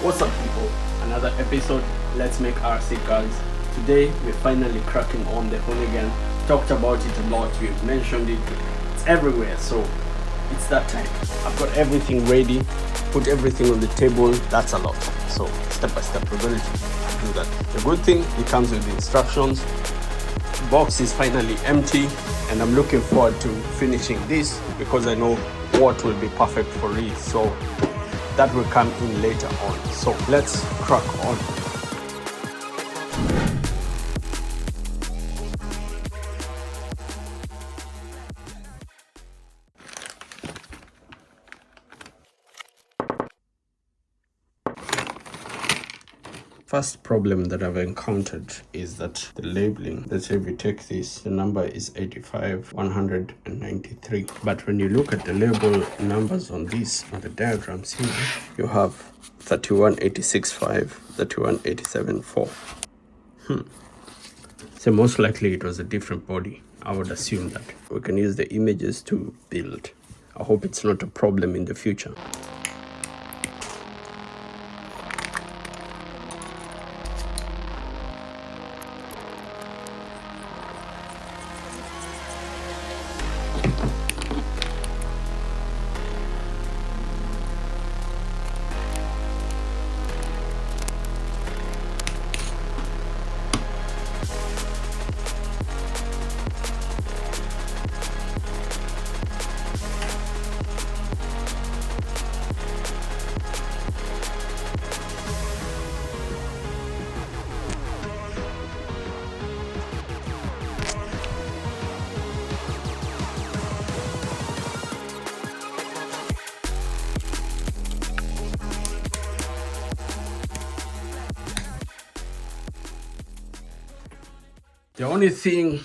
What's up people, another episode, let's make RC cars. Today we're finally cracking on the Hoonigan. Talked about it a lot, we've mentioned it, it's everywhere, so it's that time. I've got everything ready, put everything on the table, that's a lot. So step by step we're going to do that. The good thing, it comes with the instructions. The box is finally empty and I'm looking forward to finishing this because I know what will be perfect for it. So that will come in later on. So let's crack on. First problem that I've encountered is that the labeling, let's say if you take this, the number is 85,193. But when you look at the label numbers on this, on the diagrams here, you have 3186.5, 3187.4. So most likely it was a different body. I would assume that. We can use the images to build. I hope it's not a problem in the future. The only thing,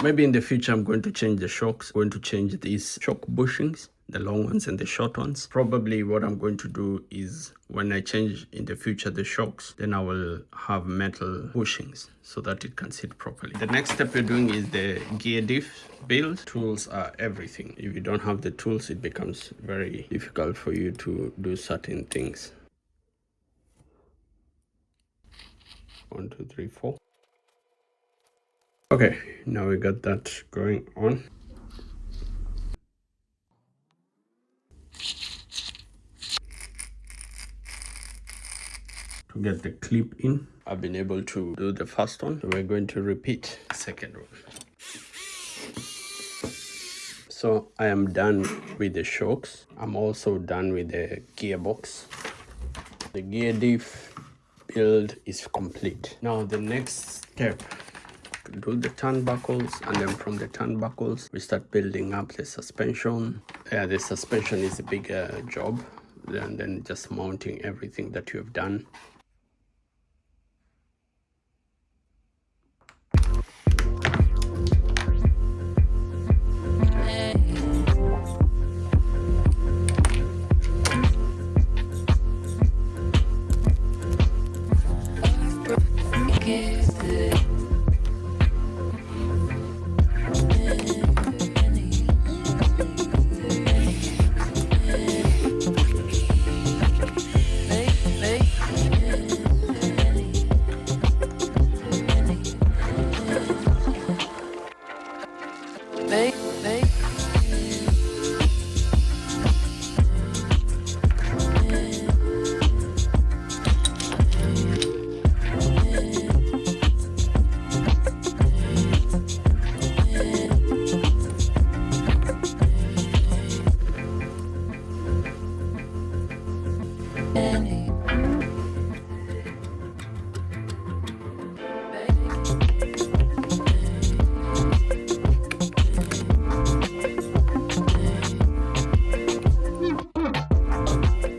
maybe in the future I'm going to change the shocks, going to change these shock bushings, the long ones and the short ones. Probably what I'm going to do is when I change in the future the shocks, then I will have metal bushings so that it can sit properly. The next step you're doing is the gear diff build. Tools are everything. If you don't have the tools, it becomes very difficult for you to do certain things. 1, 2, 3, 4. Okay, now we got that going on. To get the clip in, I've been able to do the first one, so we're going to repeat the second one. So I am done with the shocks. I'm also done with the gearbox. The gear diff build is complete. Now the next step, do the turnbuckles, and then from the turnbuckles we start building up the suspension. The suspension is a bigger job than just mounting everything that you have done.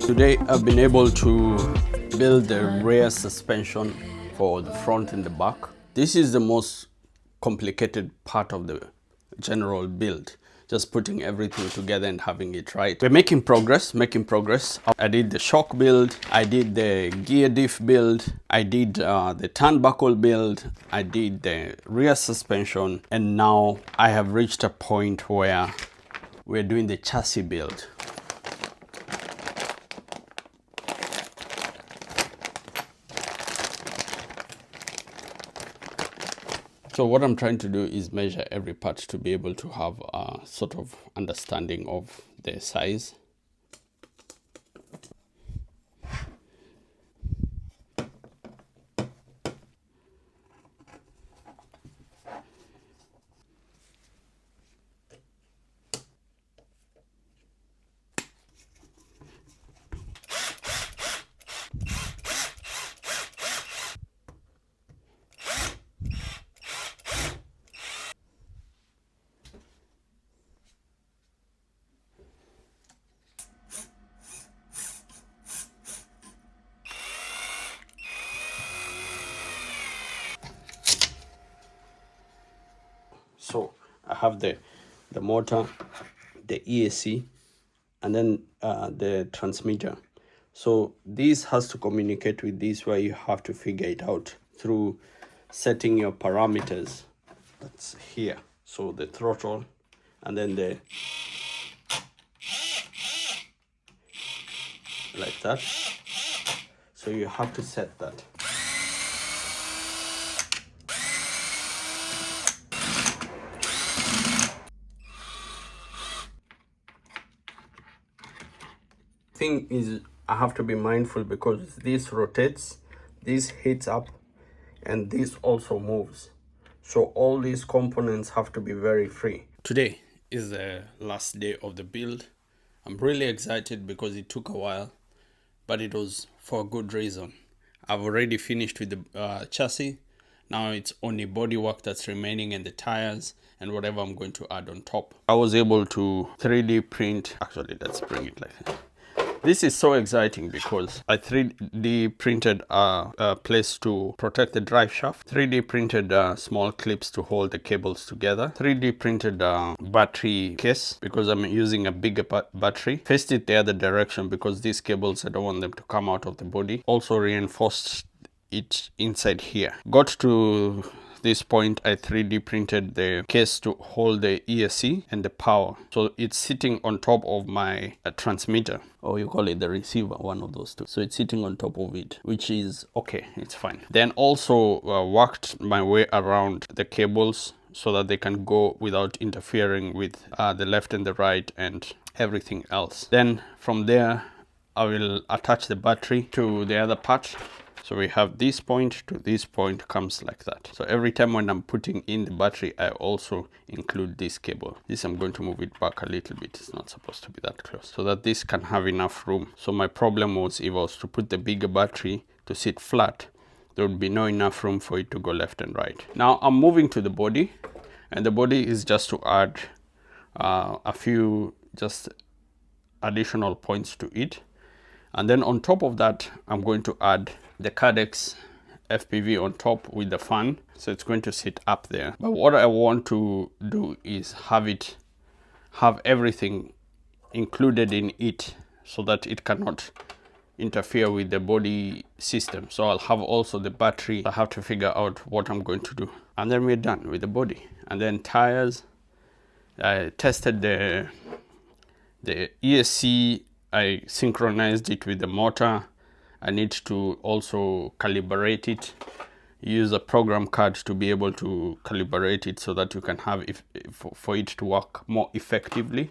Today I've been able to build the rear suspension for the front and the back. This is the most complicated part of the general build. Just putting everything together and having it right. We're making progress. I did the shock build, I did the gear diff build, I did the turnbuckle build, I did the rear suspension, and now I have reached a point where we're doing the chassis build. So what I'm trying to do is measure every part to be able to have a sort of understanding of the size. So I have the motor, the ESC, and then the transmitter. So this has to communicate with this, where you have to figure it out through setting your parameters. That's here. So the throttle, and then the like that. So you have to set that. Thing is, I have to be mindful because this rotates, this heats up, and this also moves. So all these components have to be very free. Today is the last day of the build. I'm really excited because it took a while, but it was for a good reason. I've already finished with the chassis. Now it's only bodywork that's remaining, and the tires and whatever I'm going to add on top. I was able to 3D print. Actually, let's bring it like that. This is so exciting because I 3D printed a place to protect the drive shaft, 3D printed small clips to hold the cables together, 3D printed battery case because I'm using a bigger battery, faced it the other direction because these cables, I don't want them to come out of the body. Also reinforced it inside here. Got to this point, I 3D printed the case to hold the ESC and the power. So it's sitting on top of my transmitter, or you call it the receiver, one of those two. So it's sitting on top of it, which is okay, it's fine. Then also worked my way around the cables so that they can go without interfering with the left and the right and everything else. Then from there, I will attach the battery to the other part. So we have this point to this point comes like that. So every time when I'm putting in the battery, I also include this cable. This, I'm going to move it back a little bit. It's not supposed to be that close, so that this can have enough room. So my problem was, if I was to put the bigger battery to sit flat, there would be no enough room for it to go left and right. Now I'm moving to the body, and the body is just to add a few just additional points to it. And then on top of that, I'm going to add the Cadex FPV on top with the fan. So it's going to sit up there. But what I want to do is have everything included in it so that it cannot interfere with the body system. So I'll have also the battery. I have to figure out what I'm going to do. And then we're done with the body. And then tires. I tested the ESC. I synchronized it with the motor. I need to also calibrate it. Use a program card to be able to calibrate it so that you can have for it to work more effectively.